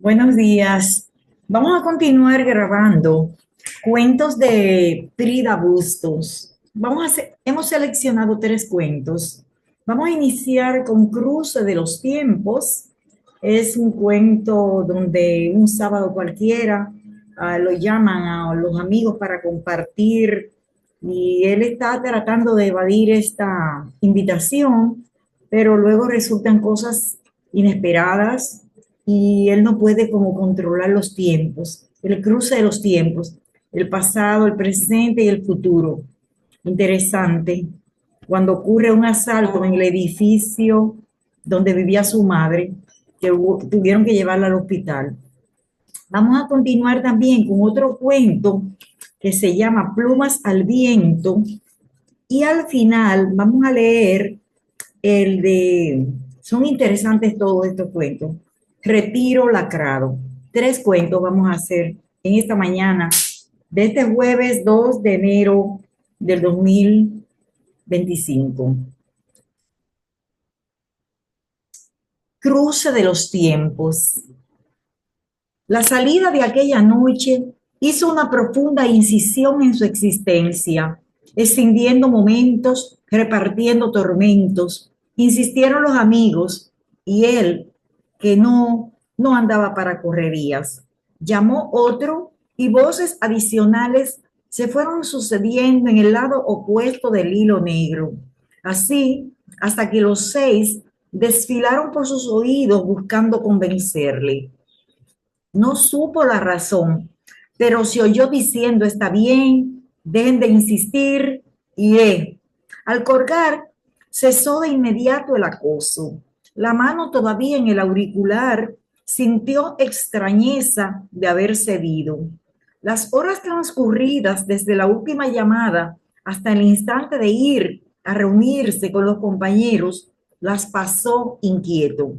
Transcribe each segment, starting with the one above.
Buenos días. Vamos a continuar grabando cuentos de Frida Bustos. Hemos seleccionado tres cuentos. Vamos a iniciar con Cruce de los Tiempos. Es un cuento donde un sábado cualquiera lo llaman a los amigos para compartir y él está tratando de evadir esta invitación, pero luego resultan cosas inesperadas y él no puede como controlar los tiempos, el cruce de los tiempos, el pasado, el presente y el futuro. Interesante. Cuando ocurre un asalto en el edificio donde vivía su madre, tuvieron que llevarla al hospital. Vamos a continuar también con otro cuento que se llama Plumas al Viento y al final vamos a leer el de, son interesantes todos estos cuentos. Retiro Lacrado. Tres cuentos vamos a hacer en esta mañana de este jueves 2 de enero del 2025. Cruce de los tiempos. La salida de aquella noche hizo una profunda incisión en su existencia, escindiendo momentos, repartiendo tormentos. Insistieron los amigos y él, que no andaba para correrías. Llamó otro y voces adicionales se fueron sucediendo en el lado opuesto del hilo negro. Así, hasta que los seis desfilaron por sus oídos buscando convencerle. No supo la razón, pero se oyó diciendo: está bien, dejen de insistir, iré. Al colgar, cesó de inmediato el acoso. La mano todavía en el auricular, sintió extrañeza de haber cedido. Las horas transcurridas desde la última llamada hasta el instante de ir a reunirse con los compañeros, las pasó inquieto.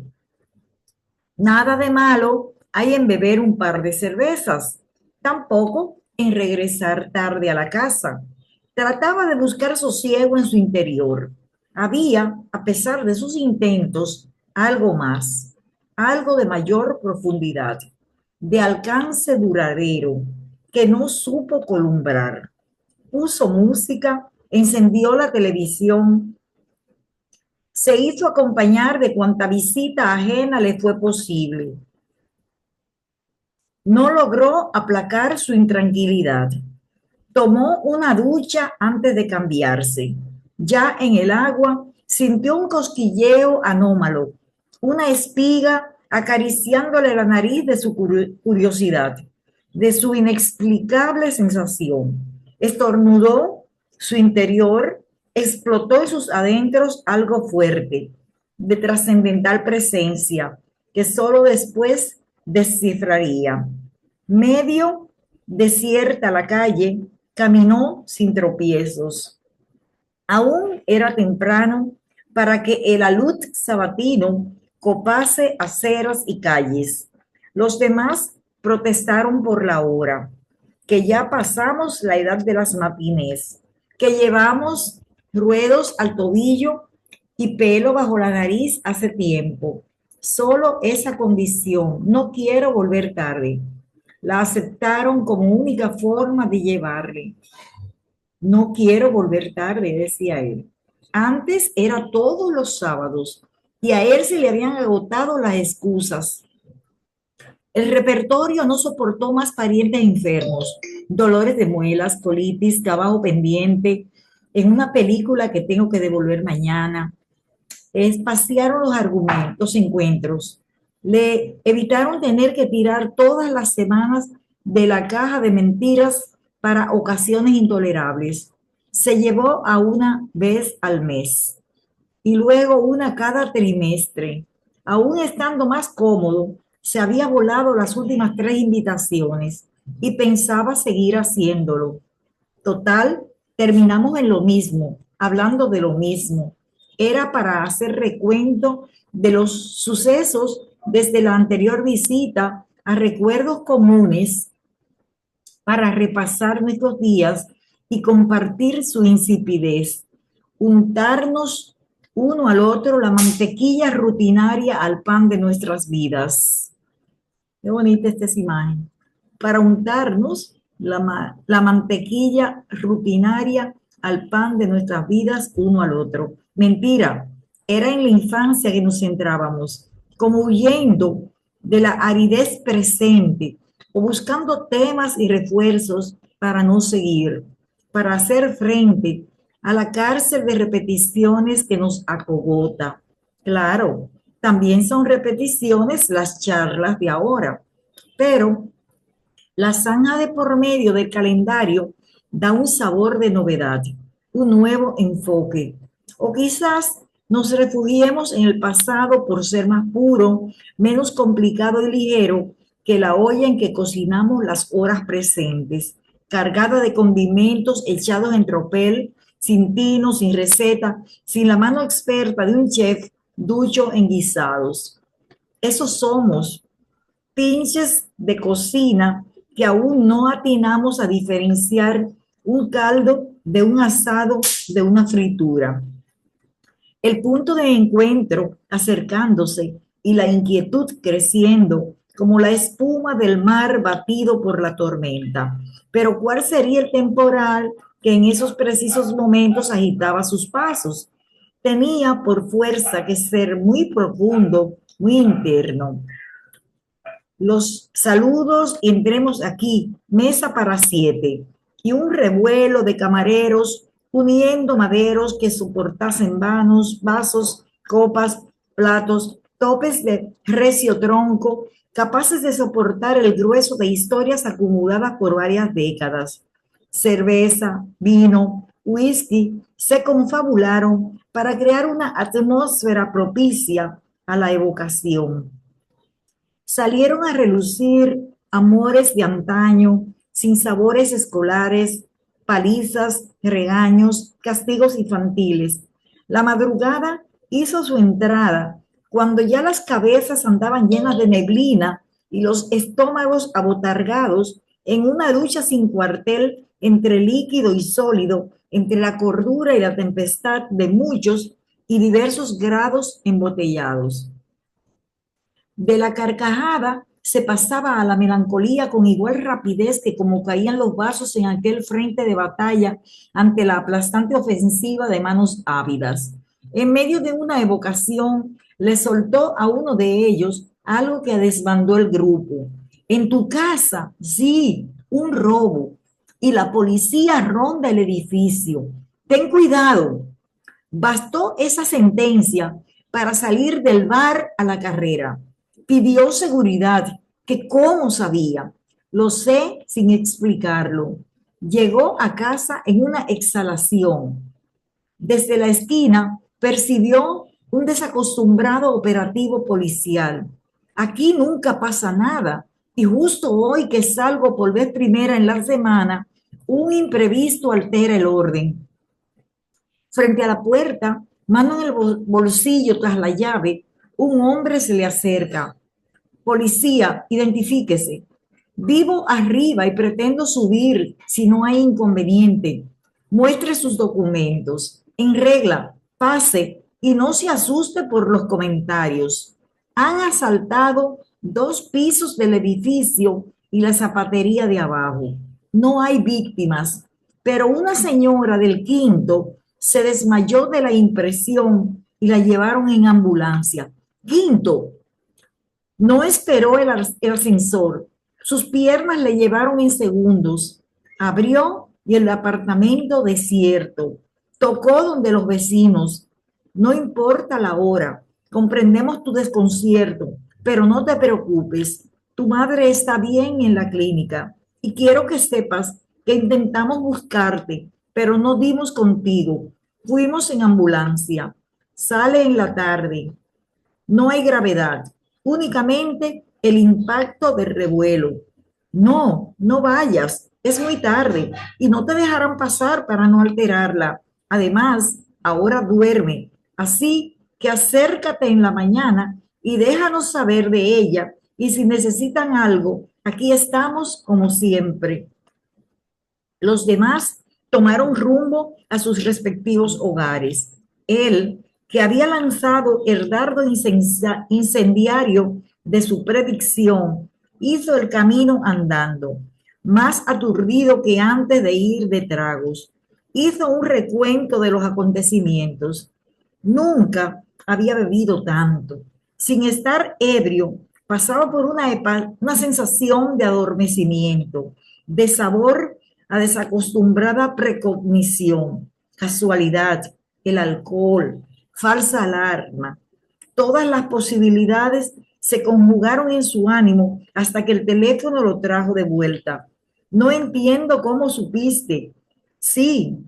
Nada de malo hay en beber un par de cervezas, tampoco en regresar tarde a la casa. Trataba de buscar sosiego en su interior. Había, a pesar de sus intentos, algo más, algo de mayor profundidad, de alcance duradero, que no supo columbrar. Puso música, encendió la televisión, se hizo acompañar de cuanta visita ajena le fue posible. No logró aplacar su intranquilidad. Tomó una ducha antes de cambiarse. Ya en el agua sintió un cosquilleo anómalo, una espiga acariciándole la nariz de su curiosidad, de su inexplicable sensación. Estornudó, su interior explotó en sus adentros algo fuerte, de trascendental presencia, que solo después descifraría. Medio desierta la calle, caminó sin tropiezos. Aún era temprano para que el alud sabatino copase aceras y calles. Los demás protestaron por la hora, que ya pasamos la edad de las matinés, que llevamos ruedos al tobillo y pelo bajo la nariz hace tiempo. Solo esa condición, no quiero volver tarde, la aceptaron como única forma de llevarle. No quiero volver tarde, decía él. Antes era todos los sábados y a él se le habían agotado las excusas. El repertorio no soportó más parientes enfermos, dolores de muelas, colitis, trabajo pendiente, en una película que tengo que devolver mañana. Espaciaron los argumentos, encuentros. Le evitaron tener que tirar todas las semanas de la caja de mentiras para ocasiones intolerables. Se llevó a una vez al mes y luego una cada trimestre. Aún estando más cómodo, se había volado las últimas tres invitaciones y pensaba seguir haciéndolo. Total, terminamos en lo mismo, hablando de lo mismo. Era para hacer recuento de los sucesos desde la anterior visita a recuerdos comunes, para repasar nuestros días y compartir su insipidez, untarnos uno al otro la mantequilla rutinaria al pan de nuestras vidas. Qué bonita esta es imagen. Para untarnos la mantequilla rutinaria al pan de nuestras vidas uno al otro. Mentira, era en la infancia que nos centrábamos, como huyendo de la aridez presente o buscando temas y refuerzos para no seguir, para hacer frente a la cárcel de repeticiones que nos acogota. Claro, también son repeticiones las charlas de ahora, pero la zanja de por medio del calendario da un sabor de novedad, un nuevo enfoque. O quizás nos refugiemos en el pasado por ser más puro, menos complicado y ligero que la olla en que cocinamos las horas presentes, cargada de condimentos echados en tropel, sin tino, sin receta, sin la mano experta de un chef ducho en guisados. Esos somos, pinches de cocina que aún no atinamos a diferenciar un caldo de un asado, de una fritura. El punto de encuentro acercándose y la inquietud creciendo como la espuma del mar batido por la tormenta. Pero ¿cuál sería el temporal que en esos precisos momentos agitaba sus pasos? Tenía por fuerza que ser muy profundo, muy interno. Los saludos, entremos aquí, mesa para 7, y un revuelo de camareros uniendo maderos que soportasen vanos, vasos, copas, platos, topes de recio tronco, capaces de soportar el grueso de historias acumuladas por varias décadas. Cerveza, vino, whisky se confabularon para crear una atmósfera propicia a la evocación. Salieron a relucir amores de antaño, sin sabores escolares, palizas, regaños, castigos infantiles. La madrugada hizo su entrada cuando ya las cabezas andaban llenas de neblina y los estómagos abotargados en una lucha sin cuartel entre líquido y sólido, entre la cordura y la tempestad de muchos y diversos grados embotellados. De la carcajada se pasaba a la melancolía con igual rapidez que como caían los vasos en aquel frente de batalla ante la aplastante ofensiva de manos ávidas. En medio de una evocación, le soltó a uno de ellos algo que desbandó el grupo. En tu casa, sí, un robo. Y la policía ronda el edificio. Ten cuidado. Bastó esa sentencia para salir del bar a la carrera. Pidió seguridad, que cómo sabía. Lo sé sin explicarlo. Llegó a casa en una exhalación. Desde la esquina percibió un desacostumbrado operativo policial. Aquí nunca pasa nada. Y justo hoy que salgo por vez primera en la semana, un imprevisto altera el orden. Frente a la puerta, mano en el bolsillo tras la llave, un hombre se le acerca. Policía, identifíquese. Vivo arriba y pretendo subir si no hay inconveniente. Muestre sus documentos. En regla, pase y no se asuste por los comentarios. Han asaltado 2 pisos del edificio y la zapatería de abajo. No hay víctimas, pero una señora del quinto se desmayó de la impresión y la llevaron en ambulancia. Quinto, no esperó el ascensor. Sus piernas le llevaron en segundos. Abrió y el apartamento desierto. Tocó donde los vecinos. No importa la hora. Comprendemos tu desconcierto, pero no te preocupes. Tu madre está bien en la clínica y quiero que sepas que intentamos buscarte, pero no dimos contigo. Fuimos en ambulancia. Sale en la tarde. No hay gravedad, únicamente el impacto del revuelo. No, no vayas, es muy tarde y no te dejarán pasar para no alterarla. Además, ahora duerme, así que acércate en la mañana y déjanos saber de ella y si necesitan algo, aquí estamos como siempre. Los demás tomaron rumbo a sus respectivos hogares. Él, que había lanzado el dardo incendiario de su predicción, Hizo el camino andando, más aturdido que antes de ir de tragos. Hizo un recuento de los acontecimientos. Nunca había bebido tanto. Sin estar ebrio, pasaba por una sensación de adormecimiento, de sabor a desacostumbrada precognición, casualidad, el alcohol, falsa alarma. Todas las posibilidades se conjugaron en su ánimo hasta que el teléfono lo trajo de vuelta. No entiendo cómo supiste. Sí,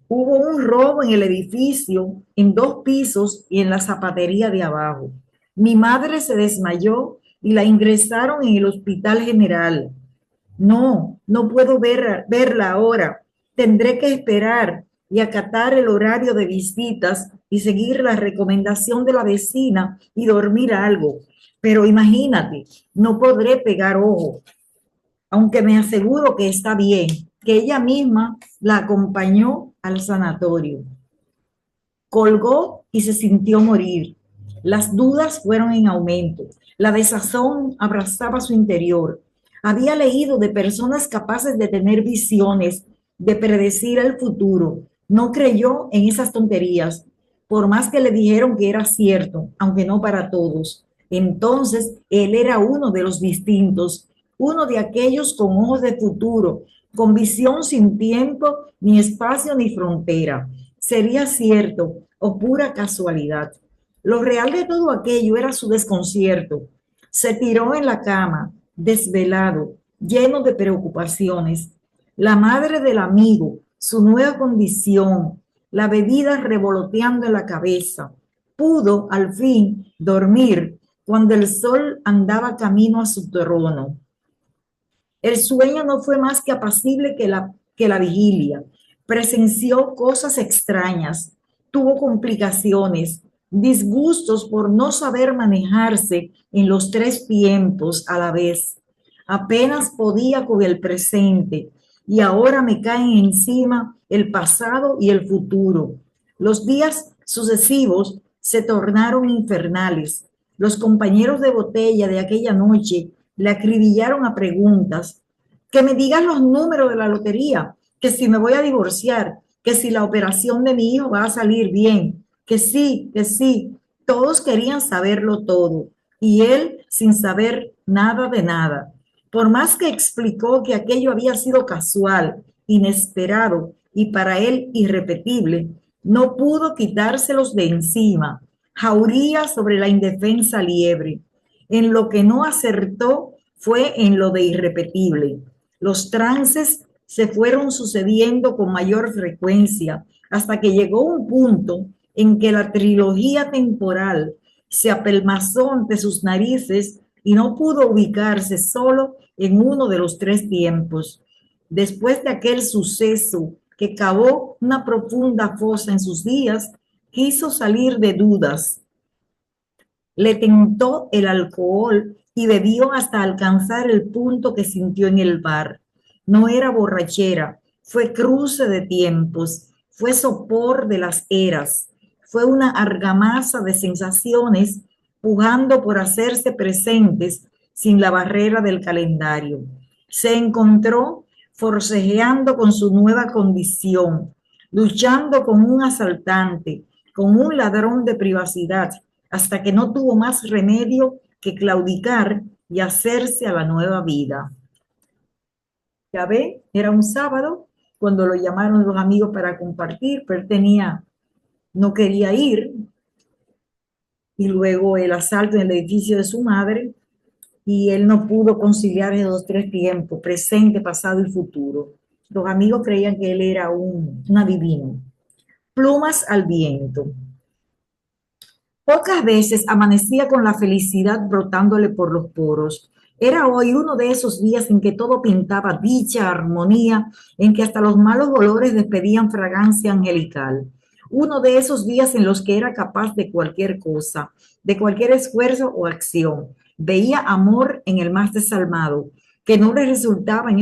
hubo un robo en el edificio, en 2 pisos y en la zapatería de abajo. Mi madre se desmayó y la ingresaron en el hospital general. No, no puedo verla ahora. Tendré que esperar y acatar el horario de visitas y seguir la recomendación de la vecina y dormir algo. Pero imagínate, no podré pegar ojo, aunque me aseguro que está bien, que ella misma la acompañó al sanatorio. Colgó y se sintió morir. Las dudas fueron en aumento. La desazón abrazaba su interior. Había leído de personas capaces de tener visiones, de predecir el futuro. No creyó en esas tonterías, por más que le dijeron que era cierto, aunque no para todos. Entonces, él era uno de los distintos, uno de aquellos con ojos de futuro, con visión sin tiempo, ni espacio, ni frontera. Sería cierto o pura casualidad. Lo real de todo aquello era su desconcierto. Se tiró en la cama, desvelado, lleno de preocupaciones. La madre del amigo, su nueva condición, la bebida revoloteando en la cabeza. Pudo, al fin, dormir cuando el sol andaba camino a su trono. El sueño no fue más que apacible que la vigilia. Presenció cosas extrañas, tuvo complicaciones, disgustos por no saber manejarse en los 3 tiempos a la vez. Apenas podía con el presente y ahora me caen encima el pasado y el futuro. Los días sucesivos se tornaron infernales. Los compañeros de botella de aquella noche le acribillaron a preguntas, que me digan los números de la lotería, que si me voy a divorciar, que si la operación de mi hijo va a salir bien, que sí, que sí. Todos querían saberlo todo y él sin saber nada de nada. Por más que explicó que aquello había sido casual, inesperado y para él irrepetible, no pudo quitárselos de encima. Jauría sobre la indefensa liebre. En lo que no acertó fue en lo de irrepetible. Los trances se fueron sucediendo con mayor frecuencia hasta que llegó un punto en que la trilogía temporal se apelmazó ante sus narices y no pudo ubicarse solo en uno de los 3 tiempos. Después de aquel suceso que cavó una profunda fosa en sus días, quiso salir de dudas. Le tentó el alcohol y bebió hasta alcanzar el punto que sintió en el bar. No era borrachera, fue cruce de tiempos, fue sopor de las eras, fue una argamasa de sensaciones pujando por hacerse presentes sin la barrera del calendario. Se encontró forcejeando con su nueva condición, luchando con un asaltante, con un ladrón de privacidad, hasta que no tuvo más remedio que claudicar y hacerse a la nueva vida. Ya ve, era un sábado cuando lo llamaron los amigos para compartir, pero él no quería ir, y luego el asalto en el edificio de su madre, y él no pudo conciliar esos 3 tiempos, presente, pasado y futuro. Los amigos creían que él era un adivino. Plumas al viento. Pocas veces amanecía con la felicidad brotándole por los poros. Era hoy uno de esos días en que todo pintaba dicha, armonía, en que hasta los malos olores despedían fragancia angelical. Uno de esos días en los que era capaz de cualquier cosa, de cualquier esfuerzo o acción. Veía amor en el más desalmado, que no le resultaba en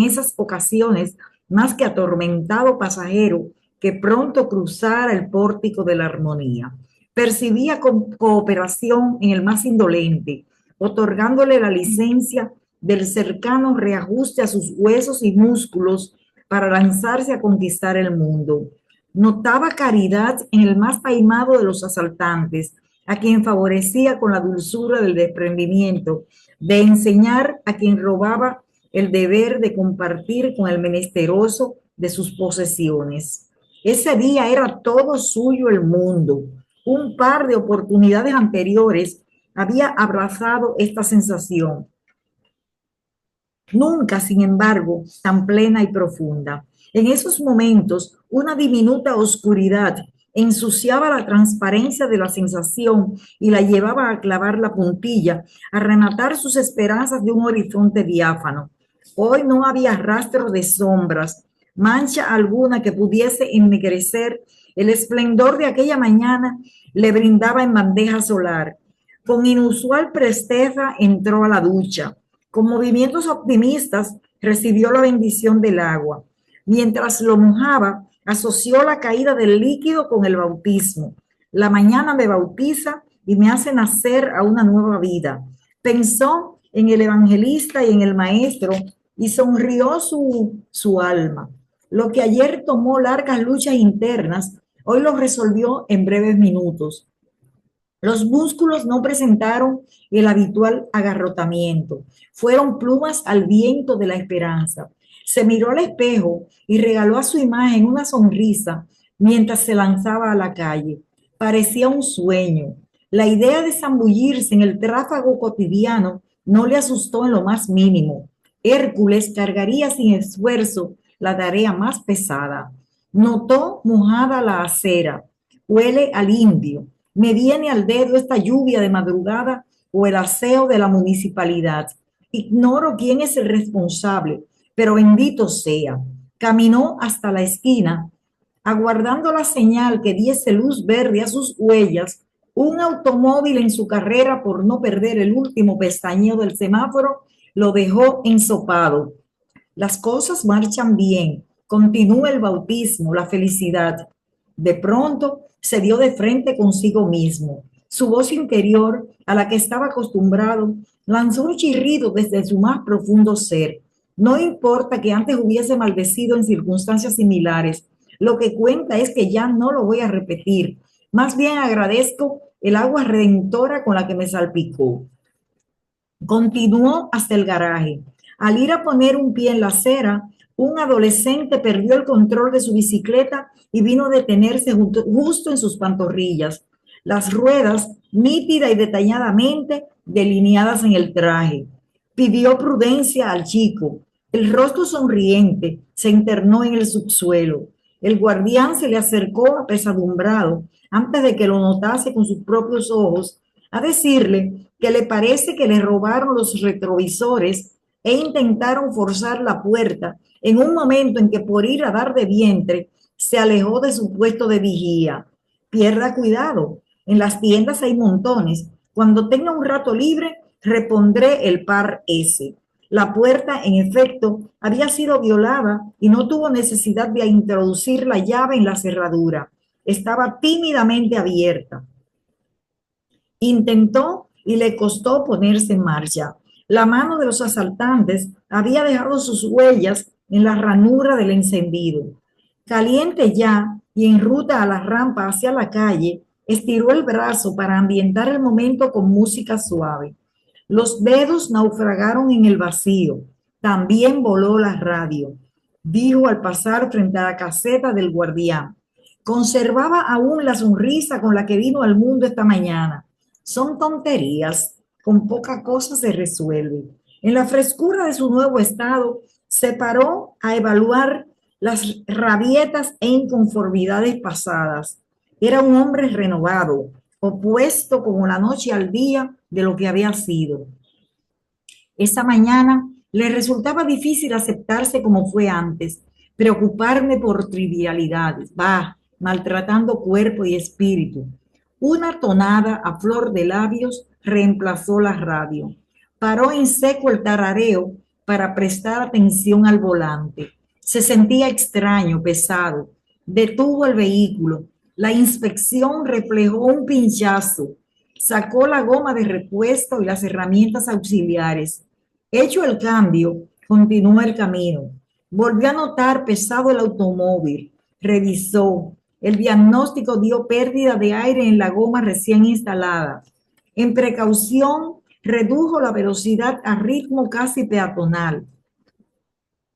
esas ocasiones más que atormentado pasajero que pronto cruzara el pórtico de la armonía. Percibía cooperación en el más indolente, otorgándole la licencia del cercano reajuste a sus huesos y músculos para lanzarse a conquistar el mundo. Notaba caridad en el más taimado de los asaltantes, a quien favorecía con la dulzura del desprendimiento, de enseñar a quien robaba el deber de compartir con el menesteroso de sus posesiones. Ese día era todo suyo el mundo. Un par de oportunidades anteriores había abrazado esta sensación. Nunca, sin embargo, tan plena y profunda. En esos momentos, una diminuta oscuridad ensuciaba la transparencia de la sensación y la llevaba a clavar la puntilla, a rematar sus esperanzas de un horizonte diáfano. Hoy no había rastro de sombras, mancha alguna que pudiese ennegrecer el esplendor de aquella mañana. Le brindaba en bandeja solar. Con inusual presteza entró a la ducha. Con movimientos optimistas recibió la bendición del agua. Mientras lo mojaba, asoció la caída del líquido con el bautismo. La mañana me bautiza y me hace nacer a una nueva vida. Pensó en el evangelista y en el maestro y sonrió su alma. Lo que ayer tomó largas luchas internas, hoy lo resolvió en breves minutos. Los músculos no presentaron el habitual agarrotamiento, fueron plumas al viento de la esperanza. Se miró al espejo y regaló a su imagen una sonrisa mientras se lanzaba a la calle. Parecía un sueño. La idea de zambullirse en el tráfago cotidiano no le asustó en lo más mínimo. Hércules cargaría sin esfuerzo la tarea más pesada. Notó mojada la acera. Huele al indio. Me viene al dedo esta lluvia de madrugada o el aseo de la municipalidad. Ignoro quién es el responsable, pero bendito sea. Caminó hasta la esquina, aguardando la señal que diese luz verde a sus huellas. Un automóvil en su carrera por no perder el último pestañeo del semáforo lo dejó ensopado. Las cosas marchan bien. Continúa el bautismo, la felicidad. De pronto se dio de frente consigo mismo. Su voz interior, a la que estaba acostumbrado, lanzó un chirrido desde su más profundo ser. No importa que antes hubiese maldecido en circunstancias similares, lo que cuenta es que ya no lo voy a repetir. Más bien agradezco el agua redentora con la que me salpicó. Continuó hasta el garaje. Al ir a poner un pie en la acera, un adolescente perdió el control de su bicicleta y vino a detenerse justo en sus pantorrillas. Las ruedas, nítida y detalladamente delineadas en el traje. Pidió prudencia al chico. El rostro sonriente se internó en el subsuelo. El guardián se le acercó apesadumbrado antes de que lo notase con sus propios ojos, a decirle que le parece que le robaron los retrovisores e intentaron forzar la puerta en un momento en que por ir a dar de vientre se alejó de su puesto de vigía. Pierda cuidado, en las tiendas hay montones. Cuando tenga un rato libre, repondré el par ese. La puerta, en efecto, había sido violada y no tuvo necesidad de introducir la llave en la cerradura. Estaba tímidamente abierta. Intentó y le costó ponerse en marcha. La mano de los asaltantes había dejado sus huellas en la ranura del encendido. Caliente ya y en ruta a la rampa hacia la calle, estiró el brazo para ambientar el momento con música suave. Los dedos naufragaron en el vacío. También voló la radio. Dijo al pasar frente a la caseta del guardián. Conservaba aún la sonrisa con la que vino al mundo esta mañana. Son tonterías, con poca cosa se resuelve. En la frescura de su nuevo estado, se paró a evaluar las rabietas e inconformidades pasadas. Era un hombre renovado, opuesto como la noche al día de lo que había sido. Esa mañana le resultaba difícil aceptarse como fue antes, preocuparme por trivialidades, maltratando cuerpo y espíritu. Una tonada a flor de labios reemplazó la radio. Paró en seco el tarareo para prestar atención al volante. Se sentía extraño, pesado. Detuvo el vehículo. La inspección reflejó un pinchazo. Sacó la goma de repuesto y las herramientas auxiliares. Hecho el cambio, continuó el camino. Volvió a notar pesado el automóvil. Revisó. El diagnóstico dio pérdida de aire en la goma recién instalada. En precaución, redujo la velocidad a ritmo casi peatonal.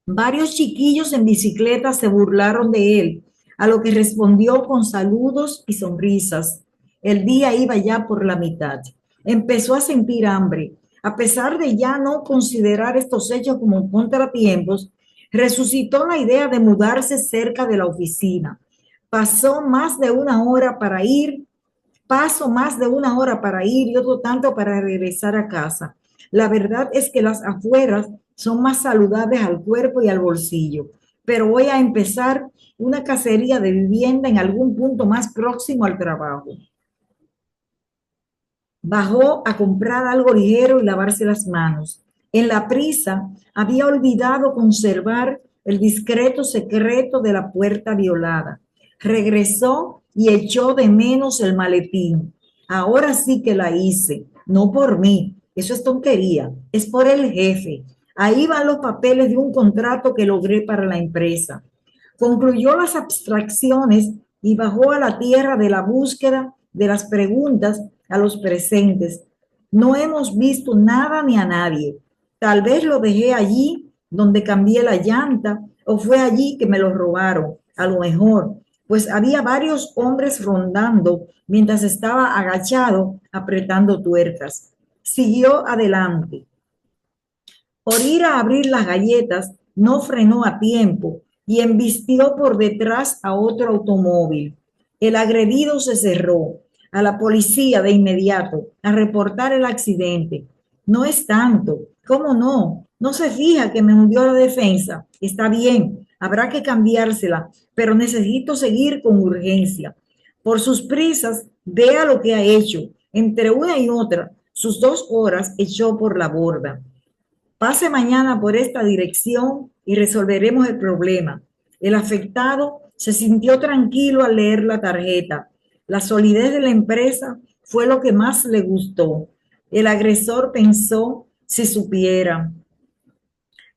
Varios chiquillos en bicicleta se burlaron de él, a lo que respondió con saludos y sonrisas. El día iba ya por la mitad. Empezó a sentir hambre. A pesar de ya no considerar estos hechos como contratiempos, resucitó la idea de mudarse cerca de la oficina. Pasó más de una hora para ir Paso más de una hora para ir y otro tanto para regresar a casa. La verdad es que las afueras son más saludables al cuerpo y al bolsillo, pero voy a empezar una cacería de vivienda en algún punto más próximo al trabajo. Bajó a comprar algo ligero y lavarse las manos. En la prisa había olvidado conservar el discreto secreto de la puerta violada. Regresó y echó de menos el maletín. Ahora sí que la hice, no por mí, eso es tontería, es por el jefe. Ahí van los papeles de un contrato que logré para la empresa. Concluyó las abstracciones y bajó a la tierra de la búsqueda de las preguntas a los presentes. No hemos visto nada ni a nadie. Tal vez lo dejé allí donde cambié la llanta o fue allí que me lo robaron. A lo mejor, pues había varios hombres rondando mientras estaba agachado apretando tuercas. Siguió adelante. Por ir a abrir las galletas, no frenó a tiempo y embistió por detrás a otro automóvil. El agredido se cerró. A la policía de inmediato, a reportar el accidente. No es tanto. ¿Cómo no? No se fija que me hundió la defensa. Está bien, habrá que cambiársela, pero necesito seguir con urgencia. Por sus prisas, vea lo que ha hecho. Entre una y otra, sus 2 horas echó por la borda. Pase mañana por esta dirección y resolveremos el problema. El afectado se sintió tranquilo al leer la tarjeta. La solidez de la empresa fue lo que más le gustó. El agresor pensó, si supiera,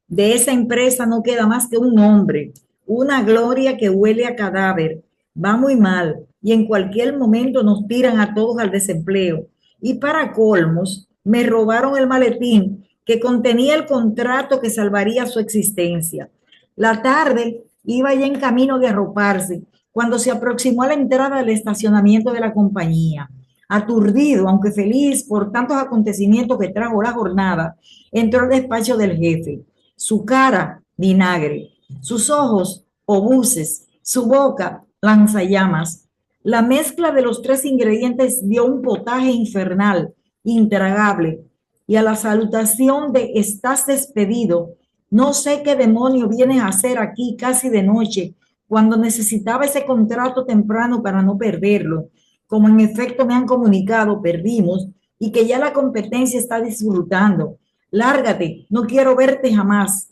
de esa empresa no queda más que un nombre, una gloria que huele a cadáver. Va muy mal y en cualquier momento nos tiran a todos al desempleo. Y para colmos, me robaron el maletín que contenía el contrato que salvaría su existencia. La tarde iba ya en camino de arroparse cuando se aproximó a la entrada del estacionamiento de la compañía. Aturdido, aunque feliz por tantos acontecimientos que trajo la jornada, entró al despacho del jefe. Su cara, vinagre, sus ojos, obuses, su boca, lanzallamas. La mezcla de los 3 ingredientes dio un potaje infernal, intragable, y a la salutación de estás despedido, no sé qué demonio vienes a hacer aquí casi de noche, cuando necesitaba ese contrato temprano para no perderlo, como en efecto me han comunicado, perdimos, y que ya la competencia está disfrutando. Lárgate, no quiero verte jamás.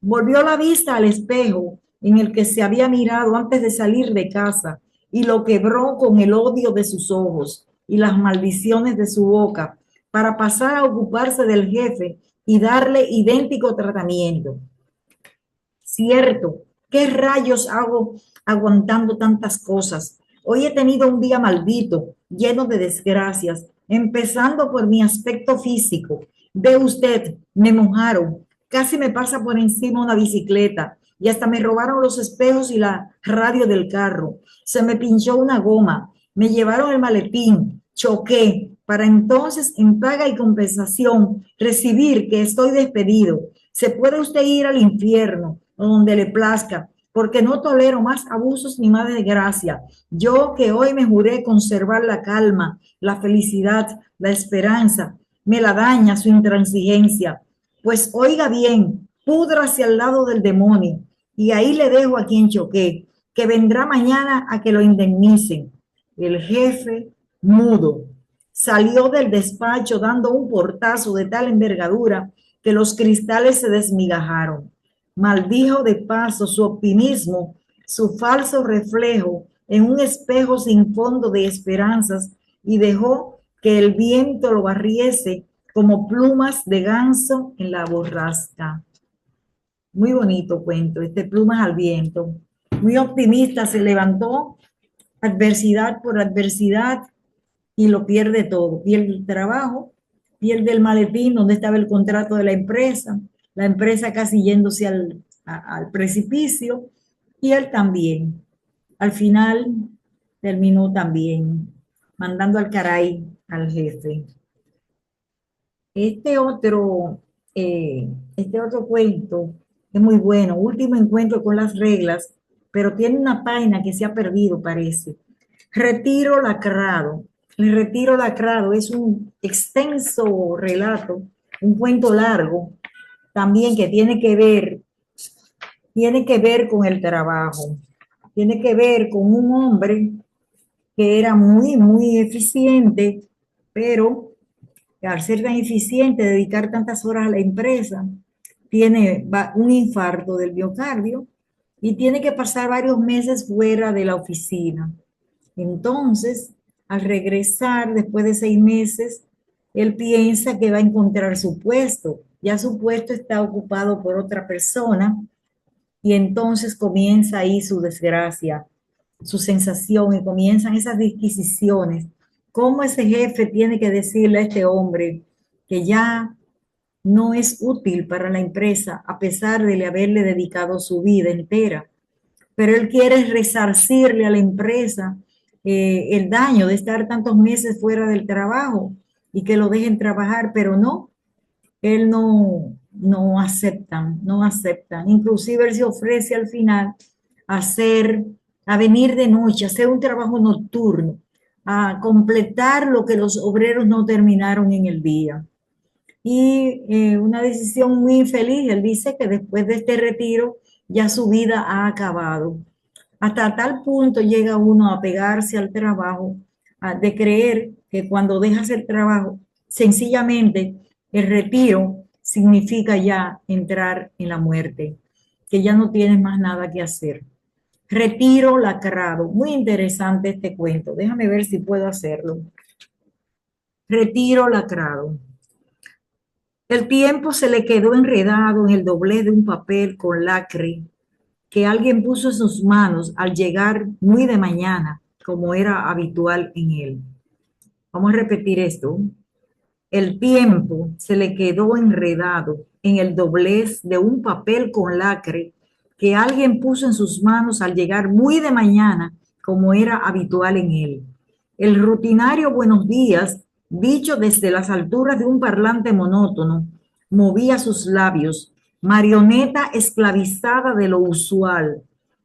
Volvió la vista al espejo en el que se había mirado antes de salir de casa y lo quebró con el odio de sus ojos y las maldiciones de su boca para pasar a ocuparse del jefe y darle idéntico tratamiento. Cierto, ¿qué rayos hago aguantando tantas cosas? Hoy he tenido un día maldito, lleno de desgracias, empezando por mi aspecto físico. Ve usted, me mojaron, casi me pasa por encima una bicicleta y hasta me robaron los espejos y la radio del carro. Se me pinchó una goma, me llevaron el maletín, choqué, para entonces, en paga y compensación, recibir que estoy despedido. Se puede usted ir al infierno o donde le plazca, porque no tolero más abusos ni más desgracia. Yo que hoy me juré conservar la calma, la felicidad, la esperanza, me la daña su intransigencia. Pues oiga bien, púdrase al lado del demonio, y ahí le dejo a quien choqué, que vendrá mañana a que lo indemnicen. El jefe, mudo, salió del despacho dando un portazo de tal envergadura que los cristales se desmigajaron. Maldijo de paso su optimismo, su falso reflejo en un espejo sin fondo de esperanzas y dejó que el viento lo barriese como plumas de ganso en la borrasca. Muy bonito cuento, plumas al viento. Muy optimista, se levantó adversidad por adversidad y lo pierde todo. Pierde el trabajo, pierde el maletín donde estaba el contrato de la empresa casi yéndose al precipicio y él también. Al final terminó también mandando al caray al jefe. Este otro, este otro cuento es muy bueno, Último encuentro con las reglas, pero tiene una página que se ha perdido, parece. Retiro lacrado. El retiro lacrado es un extenso relato, un cuento largo, también que tiene que ver con el trabajo, tiene que ver con un hombre que era muy eficiente, pero al ser tan eficiente, dedicar tantas horas a la empresa, tiene un infarto del miocardio y tiene que pasar varios meses fuera de la oficina. Entonces, al regresar después de 6 meses, él piensa que va a encontrar su puesto. Ya su puesto está ocupado por otra persona y entonces comienza ahí su desgracia, su sensación y comienzan esas disquisiciones. ¿Cómo ese jefe tiene que decirle a este hombre que ya no es útil para la empresa a pesar de haberle dedicado su vida entera? Pero él quiere resarcirle a la empresa el daño de estar tantos meses fuera del trabajo y que lo dejen trabajar, pero no, él no aceptan, no aceptan. Inclusive él se ofrece al final a hacer, a venir de noche, a hacer un trabajo nocturno, a completar lo que los obreros no terminaron en el día. Y una decisión muy infeliz, él dice que después de este retiro ya su vida ha acabado. Hasta tal punto llega uno a pegarse al trabajo, de creer que cuando dejas el trabajo, sencillamente el retiro significa ya entrar en la muerte, que ya no tienes más nada que hacer. Retiro lacrado. Muy interesante este cuento. Déjame ver si puedo hacerlo. Retiro lacrado. El tiempo se le quedó enredado en el doblez de un papel con lacre que alguien puso en sus manos al llegar muy de mañana, como era habitual en él. Vamos a repetir esto. El tiempo se le quedó enredado en el doblez de un papel con lacre que alguien puso en sus manos al llegar muy de mañana, como era habitual en él. El rutinario buenos días, dicho desde las alturas de un parlante monótono, movía sus labios, marioneta esclavizada de lo usual,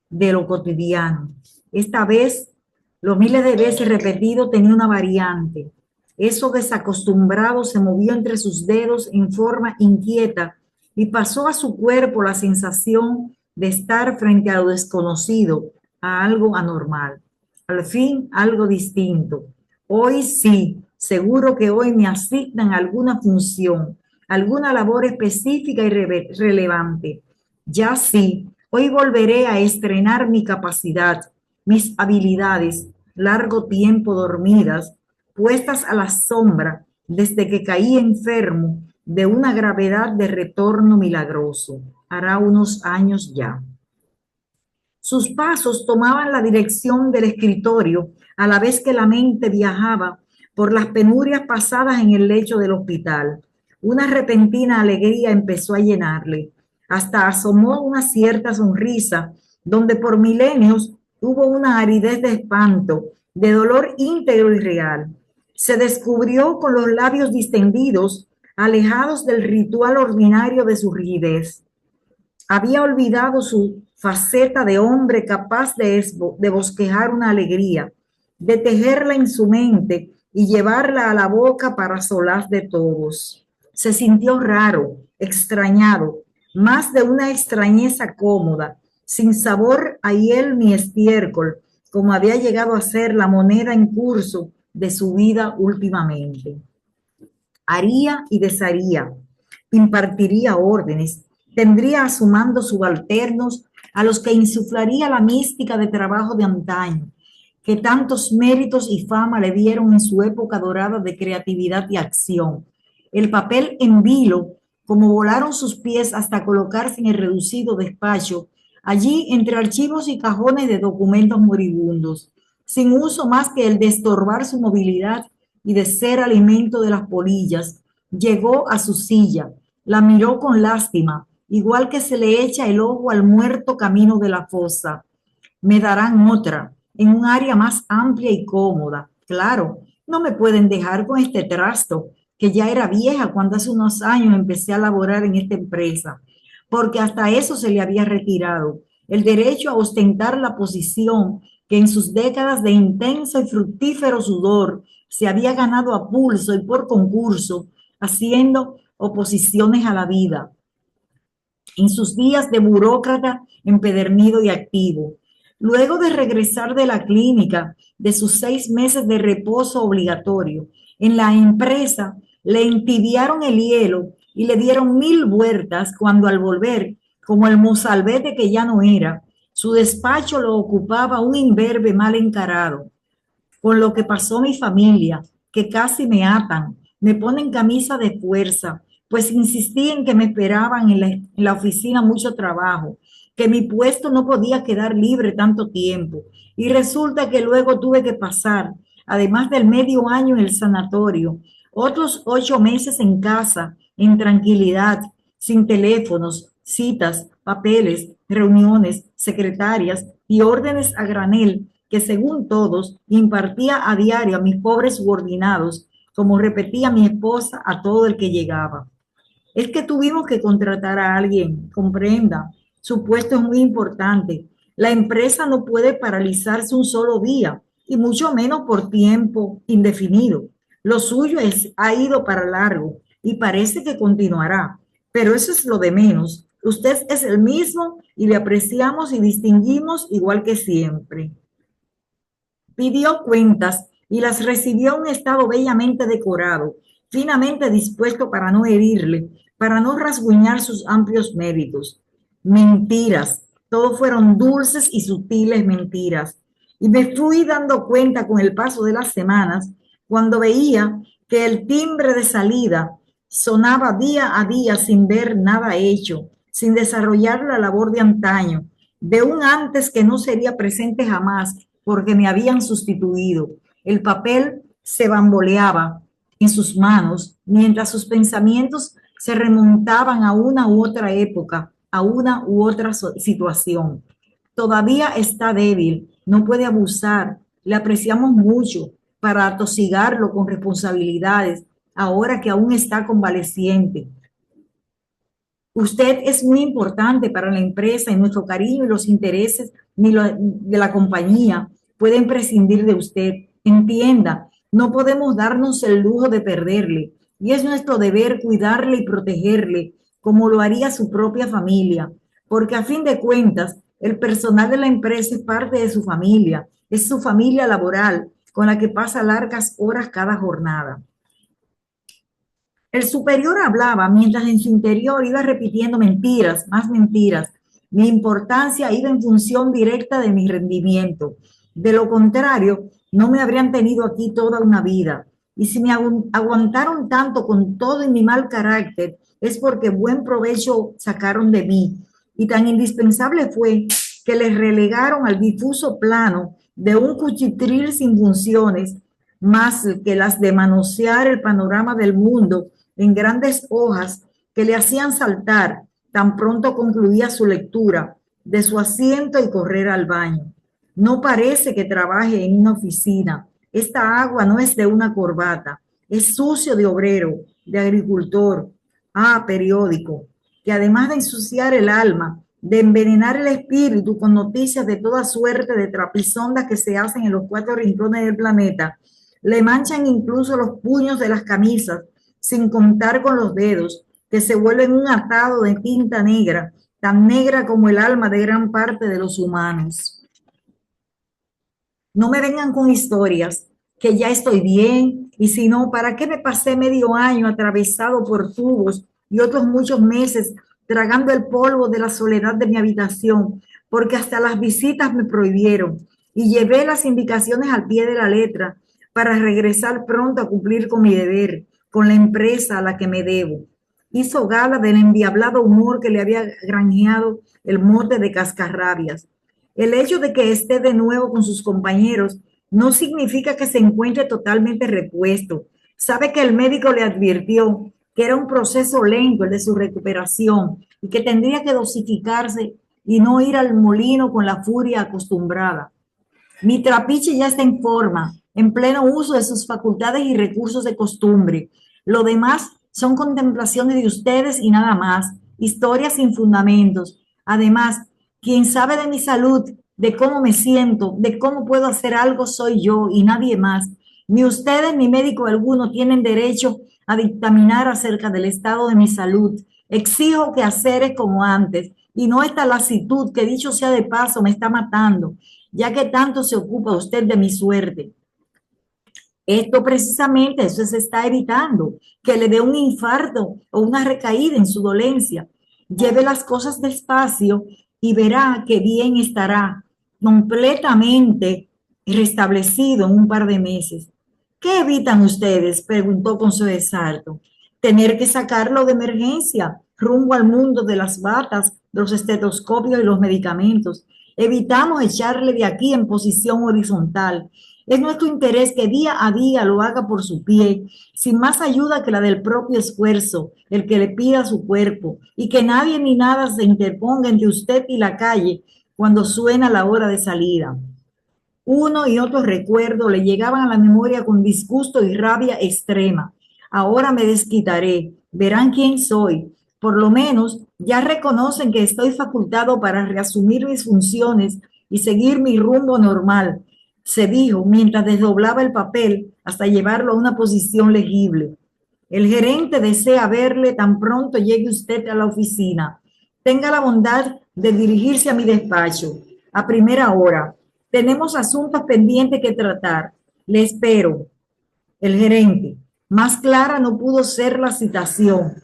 de lo cotidiano. Esta vez, los miles de veces repetido tenía una variante. Eso desacostumbrado se movió entre sus dedos en forma inquieta y pasó a su cuerpo la sensación de estar frente a lo desconocido, a algo anormal. Al fin, algo distinto. Hoy sí, seguro que hoy me asignan alguna función, alguna labor específica y relevante. Ya sí, hoy volveré a estrenar mi capacidad, mis habilidades, largo tiempo dormidas, puestas a la sombra desde que caí enfermo de una gravedad de retorno milagroso. Hará unos años ya. Sus pasos tomaban la dirección del escritorio a la vez que la mente viajaba por las penurias pasadas en el lecho del hospital. Una repentina alegría empezó a llenarle. Hasta asomó una cierta sonrisa, donde por milenios hubo una aridez de espanto, de dolor íntegro y real. Se descubrió con los labios distendidos, alejados del ritual ordinario de su rigidez. Había olvidado su faceta de hombre capaz de bosquejar una alegría, de tejerla en su mente y llevarla a la boca para solaz de todos. Se sintió raro, extrañado, más de una extrañeza cómoda, sin sabor a hiel ni estiércol, como había llegado a ser la moneda en curso de su vida últimamente. Haría y desharía, impartiría órdenes, tendría a su mando subalternos a los que insuflaría la mística de trabajo de antaño, que tantos méritos y fama le dieron en su época dorada de creatividad y acción. El papel en vilo, como volaron sus pies hasta colocarse en el reducido despacho, allí entre archivos y cajones de documentos moribundos, sin uso más que el de estorbar su movilidad y de ser alimento de las polillas, llegó a su silla, la miró con lástima, igual que se le echa el ojo al muerto camino de la fosa. Me darán otra, en un área más amplia y cómoda. Claro, no me pueden dejar con este trasto, que ya era vieja cuando hace unos años empecé a laborar en esta empresa, porque hasta eso se le había retirado, el derecho a ostentar la posición que en sus décadas de intenso y fructífero sudor se había ganado a pulso y por concurso, haciendo oposiciones a la vida en sus días de burócrata empedernido y activo. Luego de regresar de la clínica, de sus 6 meses de reposo obligatorio, en la empresa le entibiaron el hielo y le dieron 1000 vueltas cuando al volver, como el mozalbete que ya no era, su despacho lo ocupaba un imberbe mal encarado, con lo que pasó mi familia, que casi me atan, me ponen camisa de fuerza, pues insistí en que me esperaban en la oficina mucho trabajo, que mi puesto no podía quedar libre tanto tiempo. Y resulta que luego tuve que pasar, además del medio año en el sanatorio, otros 8 meses en casa, en tranquilidad, sin teléfonos, citas, papeles, reuniones, secretarias y órdenes a granel que según todos impartía a diario a mis pobres subordinados, como repetía mi esposa a todo el que llegaba. Es que tuvimos que contratar a alguien, comprenda, su puesto es muy importante. La empresa no puede paralizarse un solo día, y mucho menos por tiempo indefinido. Lo suyo ha ido para largo y parece que continuará, pero eso es lo de menos. Usted es el mismo y le apreciamos y distinguimos igual que siempre. Pidió cuentas y las recibió en un estado bellamente decorado, finamente dispuesto para no herirle, para no rasguñar sus amplios méritos. Mentiras, todo fueron dulces y sutiles mentiras. Y me fui dando cuenta con el paso de las semanas, cuando veía que el timbre de salida sonaba día a día sin ver nada hecho, sin desarrollar la labor de antaño, de un antes que no sería presente jamás, porque me habían sustituido. El papel se bamboleaba en sus manos mientras sus pensamientos se remontaban a una u otra época, a una u otra situación. Todavía está débil, no puede abusar, le apreciamos mucho para atosigarlo con responsabilidades, ahora que aún está convaleciente. Usted es muy importante para la empresa y nuestro cariño y los intereses de la compañía pueden prescindir de usted. Entienda, no podemos darnos el lujo de perderle y es nuestro deber cuidarle y protegerle como lo haría su propia familia, porque a fin de cuentas el personal de la empresa es parte de su familia, es su familia laboral con la que pasa largas horas cada jornada. El superior hablaba mientras en su interior iba repitiendo mentiras, más mentiras. Mi importancia iba en función directa de mi rendimiento. De lo contrario, no me habrían tenido aquí toda una vida. Y si me aguantaron tanto con todo y mi mal carácter, es porque buen provecho sacaron de mí. Y tan indispensable fue que les relegaron al difuso plano de un cuchitril sin funciones, más que las de manosear el panorama del mundo en grandes hojas que le hacían saltar tan pronto concluía su lectura de su asiento y correr al baño. No parece que trabaje en una oficina. Esta agua no es de una corbata, es sucio de obrero, de agricultor, periódico, que además de ensuciar el alma, de envenenar el espíritu con noticias de toda suerte de trapisondas que se hacen en los 4 rincones del planeta, le manchan incluso los puños de las camisas, sin contar con los dedos, que se vuelven un atado de tinta negra, tan negra como el alma de gran parte de los humanos. No me vengan con historias, que ya estoy bien, y si no, ¿para qué me pasé medio año atravesado por tubos y otros muchos meses tragando el polvo de la soledad de mi habitación? Porque hasta las visitas me prohibieron. y llevé las indicaciones al pie de la letra para regresar pronto a cumplir con mi deber, con la empresa a la que me debo. Hizo gala del endiablado humor que le había granjeado el mote de cascarrabias. El hecho de que esté de nuevo con sus compañeros no significa que se encuentre totalmente repuesto. Sabe que el médico le advirtió que era un proceso lento el de su recuperación y que tendría que dosificarse y no ir al molino con la furia acostumbrada. Mi trapiche ya está en forma, en pleno uso de sus facultades y recursos de costumbre. Lo demás son contemplaciones de ustedes y nada más, historias sin fundamentos. Además, quien sabe de mi salud, de cómo me siento, de cómo puedo hacer algo, soy yo y nadie más. Ni ustedes ni médico alguno tienen derecho a dictaminar acerca del estado de mi salud. Exijo que hacer como antes y no esta lasitud que, dicho sea de paso, me está matando, ya que tanto se ocupa usted de mi suerte. Esto precisamente, eso se está evitando, que le dé un infarto o una recaída en su dolencia. Lleve las cosas despacio y verá que bien estará, completamente restablecido en un par de meses. ¿Qué evitan ustedes?, preguntó con sobresalto. Tener que sacarlo de emergencia, rumbo al mundo de las batas, de los estetoscopios y los medicamentos. Evitamos echarle de aquí en posición horizontal. Es nuestro interés que día a día lo haga por su pie, sin más ayuda que la del propio esfuerzo, el que le pida su cuerpo, y que nadie ni nada se interponga entre usted y la calle cuando suena la hora de salida. Uno y otro recuerdo le llegaban a la memoria con disgusto y rabia extrema. Ahora me desquitaré, verán quién soy. Por lo menos ya reconocen que estoy facultado para reasumir mis funciones y seguir mi rumbo normal, se dijo mientras desdoblaba el papel hasta llevarlo a una posición legible. El gerente desea verle tan pronto llegue usted a la oficina. Tenga la bondad de dirigirse a mi despacho a primera hora. Tenemos asuntos pendientes que tratar. Le espero. El gerente. Más clara no pudo ser la citación.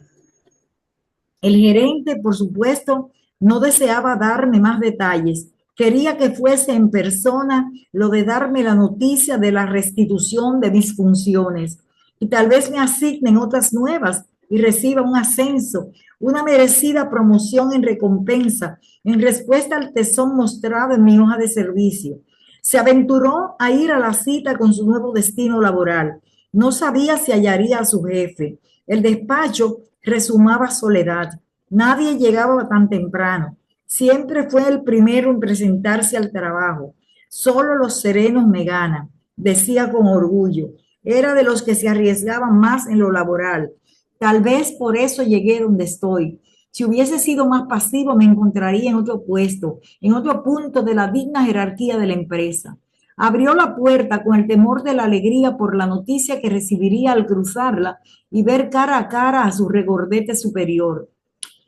El gerente, por supuesto, no deseaba darme más detalles. Quería que fuese en persona lo de darme la noticia de la restitución de mis funciones. Y tal vez me asignen otras nuevas y reciba un ascenso, una merecida promoción en recompensa, en respuesta al tesón mostrado en mi hoja de servicio. Se aventuró a ir a la cita con su nuevo destino laboral. No sabía si hallaría a su jefe. El despacho resumaba soledad. Nadie llegaba tan temprano. Siempre fue el primero en presentarse al trabajo. Solo los serenos me ganan, decía con orgullo. Era de los que se arriesgaban más en lo laboral. Tal vez por eso llegué donde estoy. Si hubiese sido más pasivo, me encontraría en otro puesto, en otro punto de la digna jerarquía de la empresa. Abrió la puerta con el temor de la alegría por la noticia que recibiría al cruzarla y ver cara a cara a su regordete superior.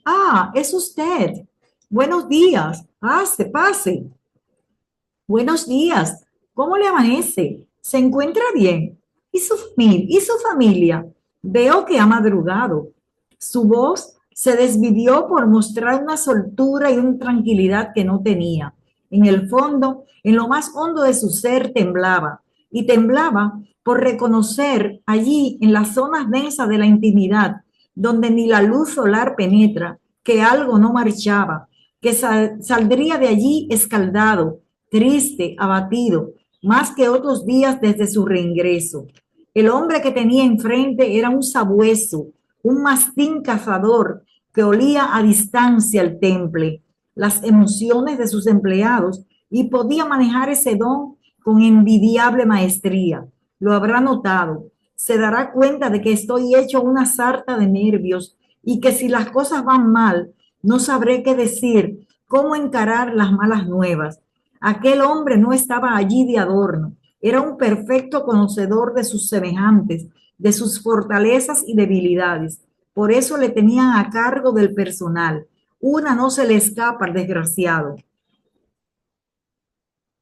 Ah, es usted. Buenos días. Pase, pase. Buenos días. ¿Cómo le amanece? ¿Se encuentra bien? ¿Y su familia? Veo que ha madrugado. Su voz se desvivió por mostrar una soltura y una tranquilidad que no tenía. En el fondo, en lo más hondo de su ser, temblaba. Y temblaba por reconocer allí, en las zonas densas de la intimidad, donde ni la luz solar penetra, que algo no marchaba, que saldría de allí escaldado, triste, abatido, más que otros días desde su reingreso. El hombre que tenía enfrente era un sabueso, un mastín cazador que olía a distancia el temple, las emociones de sus empleados y podía manejar ese don con envidiable maestría. Lo habrá notado. Se dará cuenta de que estoy hecho una sarta de nervios y que si las cosas van mal, no sabré qué decir, cómo encarar las malas nuevas. Aquel hombre no estaba allí de adorno, era un perfecto conocedor de sus semejantes, de sus fortalezas y debilidades. Por eso le tenían a cargo del personal. Una no se le escapa al desgraciado.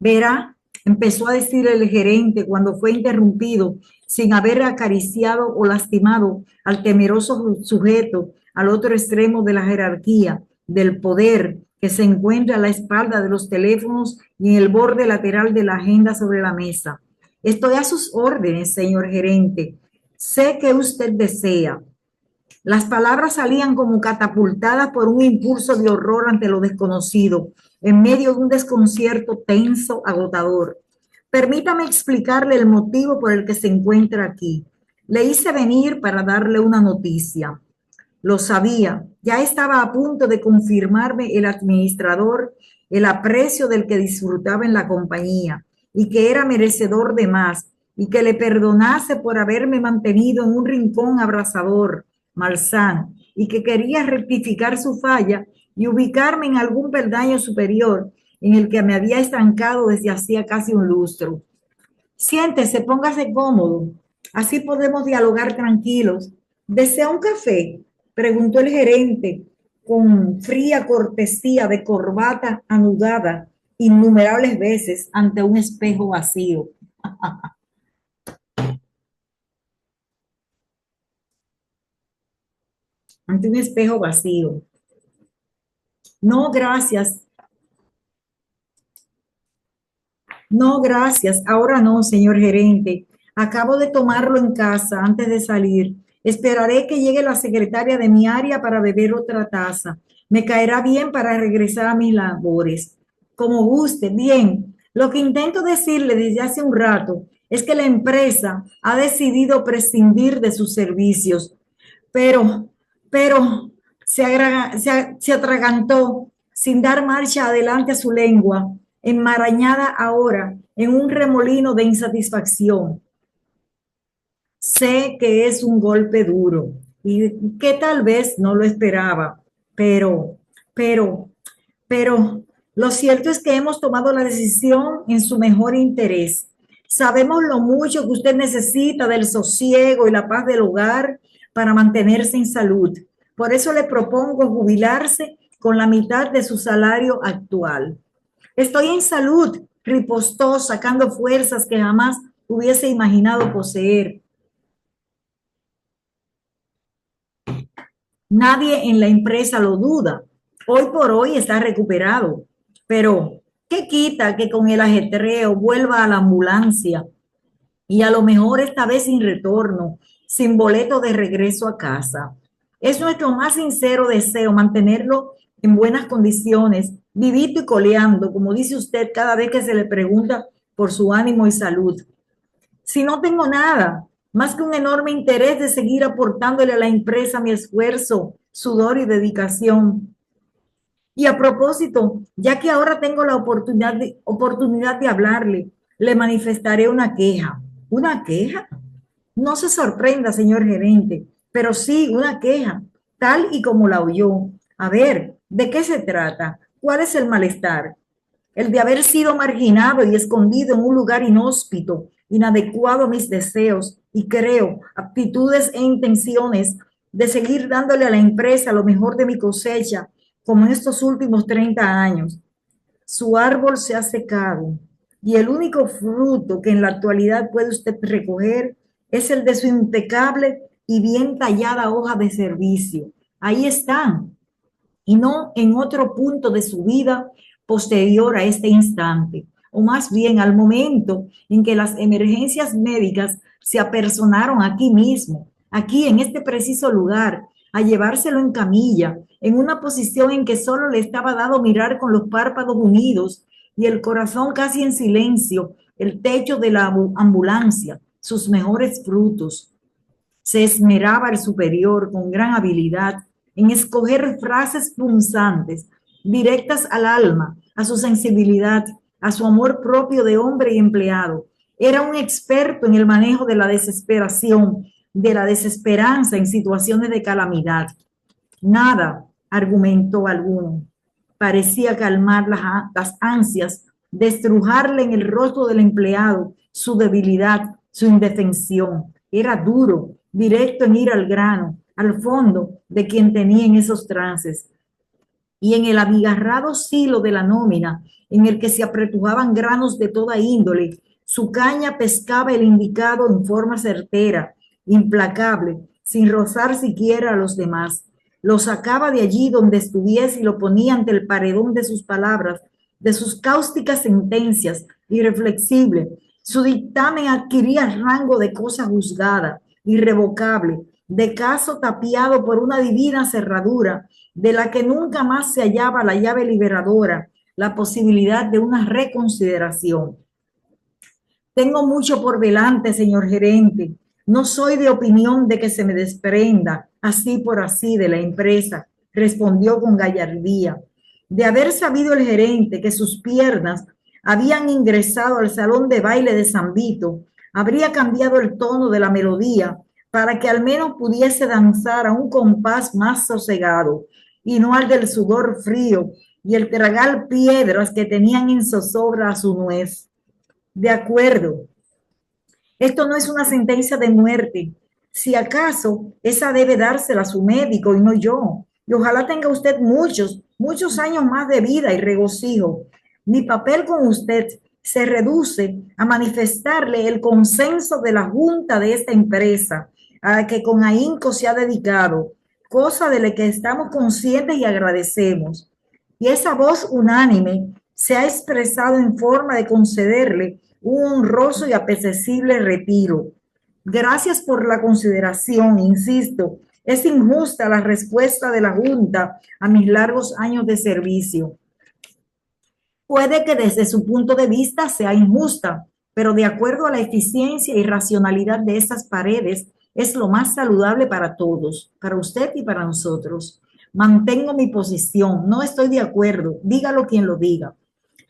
Verá, empezó a decir el gerente cuando fue interrumpido, sin haber acariciado o lastimado al temeroso sujeto al otro extremo de la jerarquía, del poder, que se encuentra a la espalda de los teléfonos y en el borde lateral de la agenda sobre la mesa. Estoy a sus órdenes, señor gerente. Sé que usted desea. Las palabras salían como catapultadas por un impulso de horror ante lo desconocido, en medio de un desconcierto tenso, agotador. Permítame explicarle el motivo por el que se encuentra aquí. Le hice venir para darle una noticia. Lo sabía, ya estaba a punto de confirmarme el administrador el aprecio del que disfrutaba en la compañía y que era merecedor de más y que le perdonase por haberme mantenido en un rincón abrasador, malsano, y que quería rectificar su falla y ubicarme en algún peldaño superior en el que me había estancado desde hacía casi un lustro. Siéntese, póngase cómodo. Así podemos dialogar tranquilos. ¿Desea un café? Preguntó el gerente con fría cortesía de corbata anudada innumerables veces ante un espejo vacío. Ante un espejo vacío. No, gracias. No, gracias. Ahora no, señor gerente. Acabo de tomarlo en casa antes de salir. Esperaré que llegue la secretaria de mi área para beber otra taza. Me caerá bien para regresar a mis labores. Como guste, bien. Lo que intento decirle desde hace un rato es que la empresa ha decidido prescindir de sus servicios, pero, pero se atragantó sin dar marcha adelante a su lengua enmarañada ahora en un remolino de insatisfacción. Sé que es un golpe duro y que tal vez no lo esperaba, pero, pero, pero lo cierto es que hemos tomado la decisión en su mejor interés. Sabemos lo mucho que usted necesita del sosiego y la paz del hogar para mantenerse en salud. Por eso le propongo jubilarse con la mitad de su salario actual. Estoy en salud, ripostó, sacando fuerzas que jamás hubiese imaginado poseer. Nadie en la empresa lo duda. Hoy por hoy está recuperado. Pero, ¿qué quita que con el ajetreo vuelva a la ambulancia? Y a lo mejor esta vez sin retorno, sin boleto de regreso a casa. Es nuestro más sincero deseo mantenerlo en buenas condiciones, vivito y coleando, como dice usted cada vez que se le pregunta por su ánimo y salud. Si no tengo nada, más que un enorme interés de seguir aportándole a la empresa mi esfuerzo, sudor y dedicación. Y a propósito, ya que ahora tengo la oportunidad de hablarle, le manifestaré una queja. ¿Una queja? No se sorprenda, señor gerente, pero sí una queja, tal y como la oyó. A ver, ¿de qué se trata? ¿Cuál es el malestar? El de haber sido marginado y escondido en un lugar inhóspito, inadecuado a mis deseos y creo, aptitudes e intenciones de seguir dándole a la empresa lo mejor de mi cosecha, como en estos últimos 30 años. Su árbol se ha secado y el único fruto que en la actualidad puede usted recoger es el de su impecable y bien tallada hoja de servicio. Ahí están, y no en otro punto de su vida posterior a este instante, o más bien al momento en que las emergencias médicas se apersonaron aquí mismo, aquí en este preciso lugar, a llevárselo en camilla, en una posición en que solo le estaba dado mirar con los párpados unidos y el corazón casi en silencio, el techo de la ambulancia, sus mejores frutos. Se esmeraba el superior con gran habilidad en escoger frases punzantes, directas al alma, a su sensibilidad, a su amor propio de hombre y empleado. Era un experto en el manejo de la desesperación, de la desesperanza en situaciones de calamidad. Nada, argumentó alguno, parecía calmar las ansias de estrujarle en el rostro del empleado su debilidad, su indefensión. Era duro, directo en ir al grano, al fondo de quien tenía en esos trances. Y en el abigarrado silo de la nómina, en el que se apretujaban granos de toda índole, su caña pescaba el indicado en forma certera, implacable, sin rozar siquiera a los demás. lo sacaba de allí donde estuviese y lo ponía ante el paredón de sus palabras, de sus cáusticas sentencias, irreflexible. Su dictamen adquiría rango de cosa juzgada, irrevocable, de caso tapiado por una divina cerradura, de la que nunca más se hallaba la llave liberadora, la posibilidad de una reconsideración. Tengo mucho por delante, señor gerente. No soy de opinión de que se me desprenda así por así de la empresa, respondió con gallardía. De haber sabido el gerente que sus piernas habían ingresado al salón de baile de San Vito, habría cambiado el tono de la melodía para que al menos pudiese danzar a un compás más sosegado y no al del sudor frío y el tragar piedras que tenían en zozobra a su nuez. De acuerdo, esto no es una sentencia de muerte. Si acaso, esa debe dársela a su médico y no yo. Y ojalá tenga usted muchos años más de vida y regocijo. Mi papel con usted se reduce a manifestarle el consenso de la junta de esta empresa, a la que con ahínco se ha dedicado, cosa de la que estamos conscientes y agradecemos. Y esa voz unánime se ha expresado en forma de concederle un honroso y apetecible retiro. Gracias por la consideración, insisto, es injusta la respuesta de la Junta a mis largos años de servicio. Puede que desde su punto de vista sea injusta, pero de acuerdo a la eficiencia y racionalidad de estas paredes, es lo más saludable para todos, para usted y para nosotros. Mantengo mi posición, no estoy de acuerdo, dígalo quien lo diga.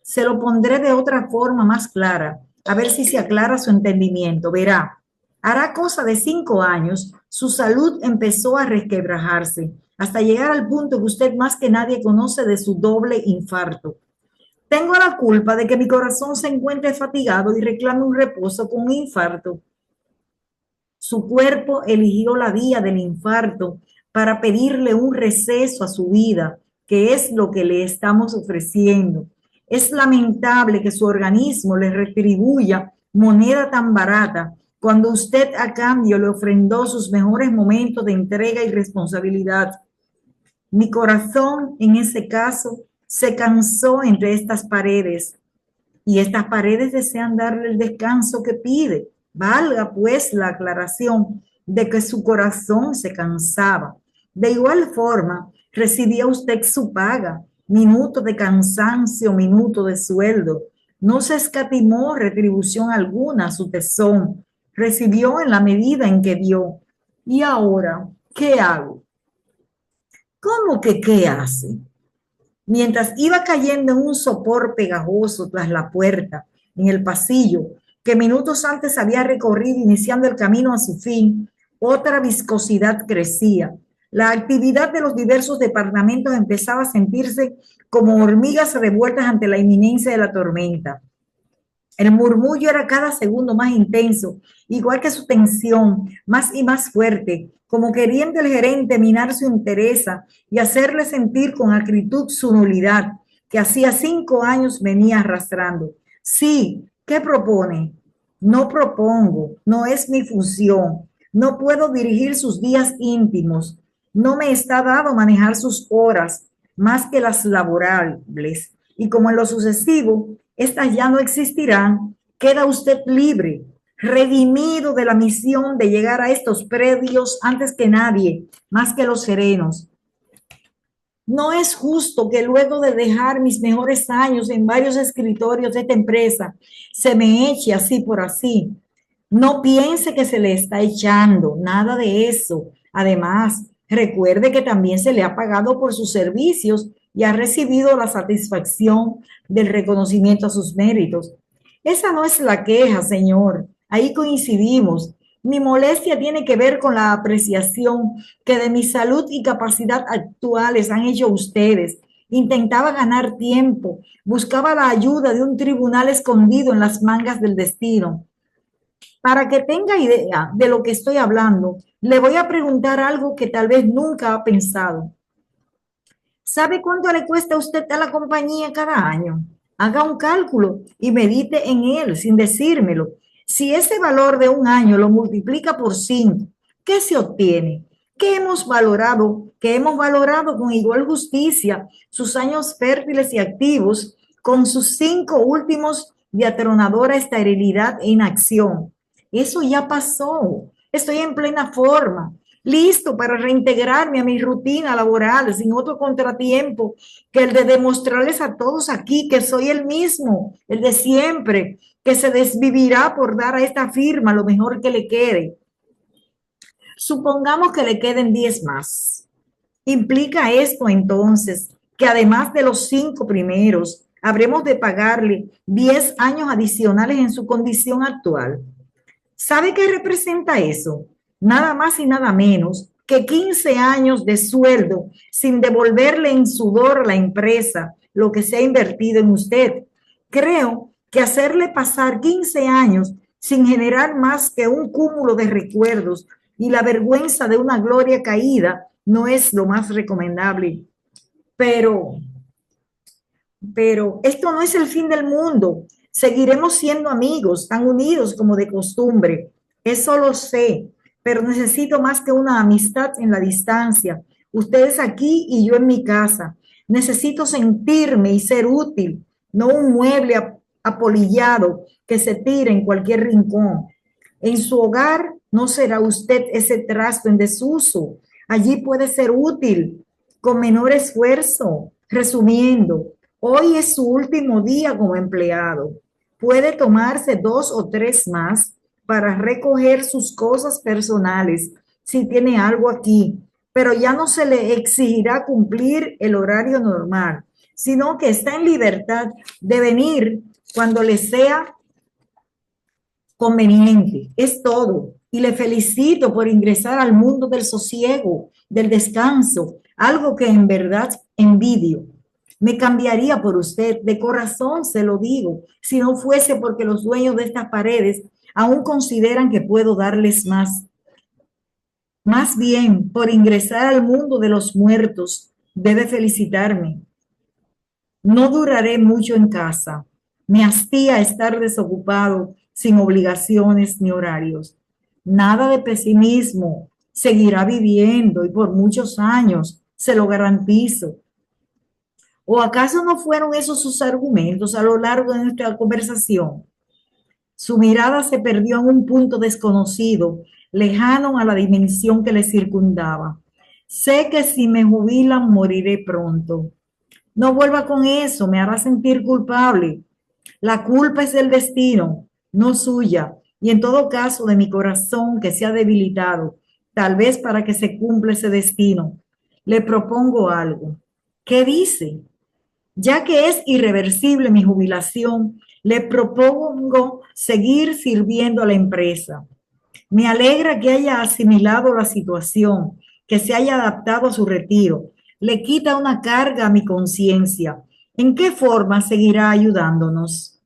Se lo pondré de otra forma más clara, a ver si se aclara su entendimiento. Verá, hará cosa de 5 años, su salud empezó a resquebrajarse, hasta llegar al punto que usted más que nadie conoce de su doble infarto. Tengo la culpa de que mi corazón se encuentre fatigado y reclame un reposo con un infarto. Su cuerpo eligió la vía del infarto para pedirle un receso a su vida, que es lo que le estamos ofreciendo. Es lamentable que su organismo le retribuya moneda tan barata cuando usted a cambio le ofrendó sus mejores momentos de entrega y responsabilidad. Mi corazón, en ese caso, se cansó entre estas paredes y estas paredes desean darle el descanso que pide. Valga pues la aclaración de que su corazón se cansaba. De igual forma, recibía usted su paga, minuto de cansancio, minuto de sueldo. No se escatimó retribución alguna a su tesón. Recibió en la medida en que dio. Y ahora, ¿qué hago? ¿Cómo que qué hace? Mientras iba cayendo en un sopor pegajoso tras la puerta, en el pasillo, que minutos antes había recorrido iniciando el camino a su fin, otra viscosidad crecía. La actividad de los diversos departamentos empezaba a sentirse como hormigas revueltas ante la inminencia de la tormenta. El murmullo era cada segundo más intenso, igual que su tensión, más y más fuerte, como queriendo el gerente minar su entereza y hacerle sentir con acritud su nulidad, que hacía 5 años venía arrastrando. Sí, ¿qué propone? No propongo, no es mi función, no puedo dirigir sus días íntimos, no me está dado manejar sus horas, más que las laborables, y como en lo sucesivo, estas ya no existirán, queda usted libre, redimido de la misión de llegar a estos predios antes que nadie, más que los serenos. No es justo que luego de dejar mis mejores años en varios escritorios de esta empresa, se me eche así por así. No piense que se le está echando, nada de eso. Además, recuerde que también se le ha pagado por sus servicios y ha recibido la satisfacción del reconocimiento a sus méritos. Esa no es la queja, señor. Ahí coincidimos. Mi molestia tiene que ver con la apreciación que de mi salud y capacidad actuales han hecho ustedes. Intentaba ganar tiempo, buscaba la ayuda de un tribunal escondido en las mangas del destino. Para que tenga idea de lo que estoy hablando, le voy a preguntar algo que tal vez nunca ha pensado. ¿Sabe cuánto le cuesta a usted a la compañía cada año? Haga un cálculo y medite en él sin decírmelo. Si ese valor de un año lo multiplica por 5, ¿qué se obtiene? que hemos valorado con igual justicia sus años fértiles y activos, con sus 5 últimos de atronadora esterilidad e inacción. Eso ya pasó. Estoy en plena forma, listo para reintegrarme a mi rutina laboral sin otro contratiempo que el de demostrarles a todos aquí que soy el mismo, el de siempre, que se desvivirá por dar a esta firma lo mejor que le quede. Supongamos que le queden 10 más. Implica esto entonces que además de los 5 primeros, habremos de pagarle 10 años adicionales en su condición actual. ¿Sabe qué representa eso? Nada más y nada menos que 15 años de sueldo sin devolverle en sudor a la empresa lo que se ha invertido en usted. Creo que hacerle pasar 15 años sin generar más que un cúmulo de recuerdos y la vergüenza de una gloria caída no es lo más recomendable. Pero esto no es el fin del mundo. Seguiremos siendo amigos, tan unidos como de costumbre. Eso lo sé, pero necesito más que una amistad en la distancia. Ustedes aquí y yo en mi casa. Necesito sentirme y ser útil, no un mueble apolillado que se tira en cualquier rincón. En su hogar no será usted ese trasto en desuso. Allí puede ser útil con menor esfuerzo. Resumiendo, hoy es su último día como empleado. Puede tomarse 2 o 3 más para recoger sus cosas personales si tiene algo aquí, pero ya no se le exigirá cumplir el horario normal, sino que está en libertad de venir cuando le sea conveniente. Es todo. Y le felicito por ingresar al mundo del sosiego, del descanso, algo que en verdad envidio. Me cambiaría por usted, de corazón se lo digo, si no fuese porque los dueños de estas paredes aún consideran que puedo darles más. Más bien, por ingresar al mundo de los muertos, debe felicitarme. No duraré mucho en casa. Me hastía estar desocupado, sin obligaciones ni horarios. Nada de pesimismo. Seguirá viviendo y por muchos años, se lo garantizo. ¿O acaso no fueron esos sus argumentos a lo largo de nuestra conversación? Su mirada se perdió en un punto desconocido, lejano a la dimensión que le circundaba. Sé que si me jubilan moriré pronto. No vuelva con eso, me hará sentir culpable. La culpa es del destino, no suya, y en todo caso de mi corazón que se ha debilitado, tal vez para que se cumpla ese destino. Le propongo algo. ¿Qué dice? Ya que es irreversible mi jubilación, le propongo seguir sirviendo a la empresa. Me alegra que haya asimilado la situación, que se haya adaptado a su retiro. Le quita una carga a mi conciencia. ¿En qué forma seguirá ayudándonos?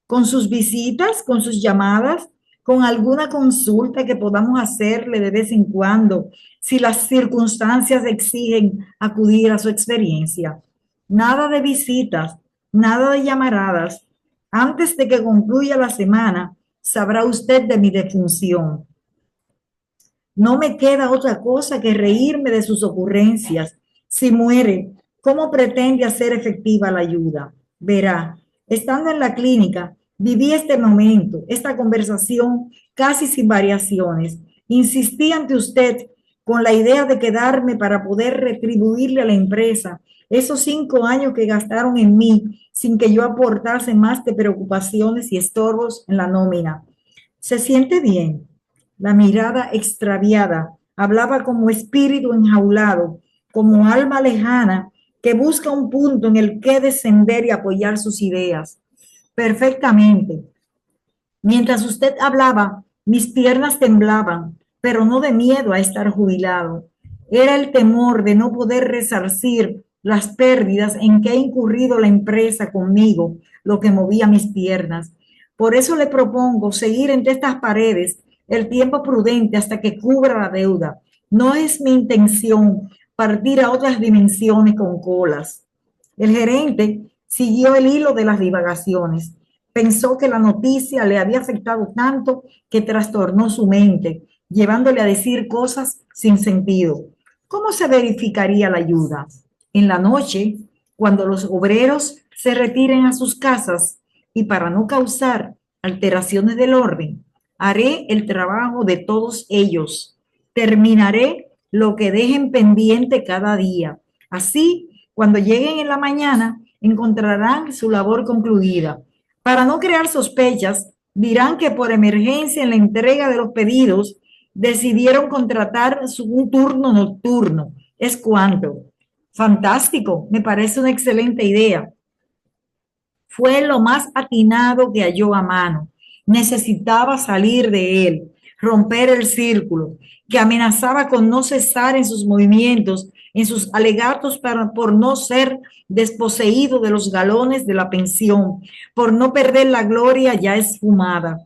¿Con sus visitas, con sus llamadas, con alguna consulta que podamos hacerle de vez en cuando, si las circunstancias exigen acudir a su experiencia? Nada de visitas, nada de llamaradas. Antes de que concluya la semana, sabrá usted de mi defunción. No me queda otra cosa que reírme de sus ocurrencias. Si muere, ¿cómo pretende hacer efectiva la ayuda? Verá, estando en la clínica, viví este momento, esta conversación casi sin variaciones. Insistí ante usted con la idea de quedarme para poder retribuirle a la empresa esos 5 años que gastaron en mí sin que yo aportase más que preocupaciones y estorbos en la nómina. ¿Se siente bien? La mirada extraviada hablaba como espíritu enjaulado, como alma lejana que busca un punto en el que descender y apoyar sus ideas. Perfectamente. Mientras usted hablaba, mis piernas temblaban, pero no de miedo a estar jubilado. Era el temor de no poder resarcir las pérdidas en que ha incurrido la empresa conmigo lo que movía mis piernas. Por eso le propongo seguir entre estas paredes el tiempo prudente hasta que cubra la deuda. No es mi intención partir a otras dimensiones con colas. El gerente siguió el hilo de las divagaciones. Pensó que la noticia le había afectado tanto que trastornó su mente. llevándole a decir cosas sin sentido. ¿Cómo se verificaría la ayuda? En la noche, cuando los obreros se retiren a sus casas y para no causar alteraciones del orden, haré el trabajo de todos ellos. Terminaré lo que dejen pendiente cada día. Así, cuando lleguen en la mañana, encontrarán su labor concluida. Para no crear sospechas, dirán que por emergencia en la entrega de los pedidos decidieron contratar un turno nocturno. ¿Es cuanto? Fantástico, me parece una excelente idea. Fue lo más atinado que halló a mano. Necesitaba salir de él, romper el círculo, que amenazaba con no cesar en sus movimientos, en sus alegatos por no ser desposeído de los galones de la pensión, por no perder la gloria ya esfumada.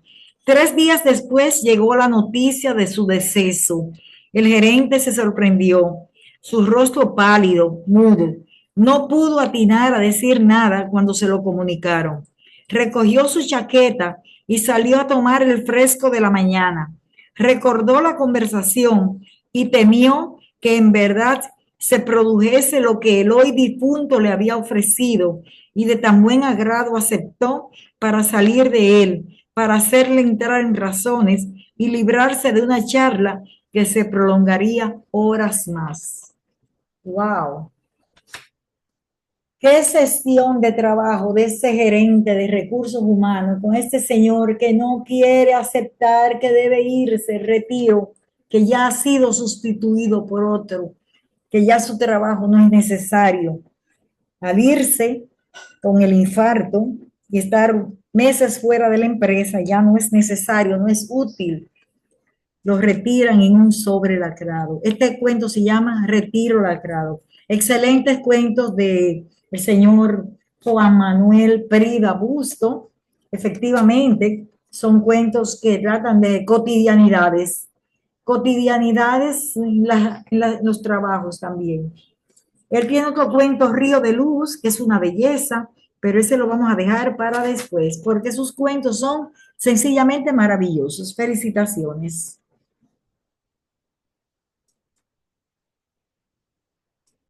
3 días después llegó la noticia de su deceso. El gerente se sorprendió, su rostro pálido, mudo. No pudo atinar a decir nada cuando se lo comunicaron. Recogió su chaqueta y salió a tomar el fresco de la mañana. Recordó la conversación y temió que en verdad se produjese lo que el hoy difunto le había ofrecido y de tan buen agrado aceptó para salir de él, para hacerle entrar en razones y librarse de una charla que se prolongaría horas más. ¡Wow! ¿Qué gestión de trabajo de ese gerente de recursos humanos con este señor que no quiere aceptar que debe irse, retiro, que ya ha sido sustituido por otro, que ya su trabajo no es necesario? Al irse con el infarto y estar meses fuera de la empresa, ya no es necesario, no es útil. Los retiran en un sobre lacrado. Este cuento se llama Retiro Lacrado. Excelentes cuentos de el señor Juan Manuel Prida Busto. Efectivamente, son cuentos que tratan de cotidianidades en los trabajos también. Él tiene otro cuento, Río de Luz, que es una belleza, pero ese lo vamos a dejar para después, porque sus cuentos son sencillamente maravillosos. Felicitaciones.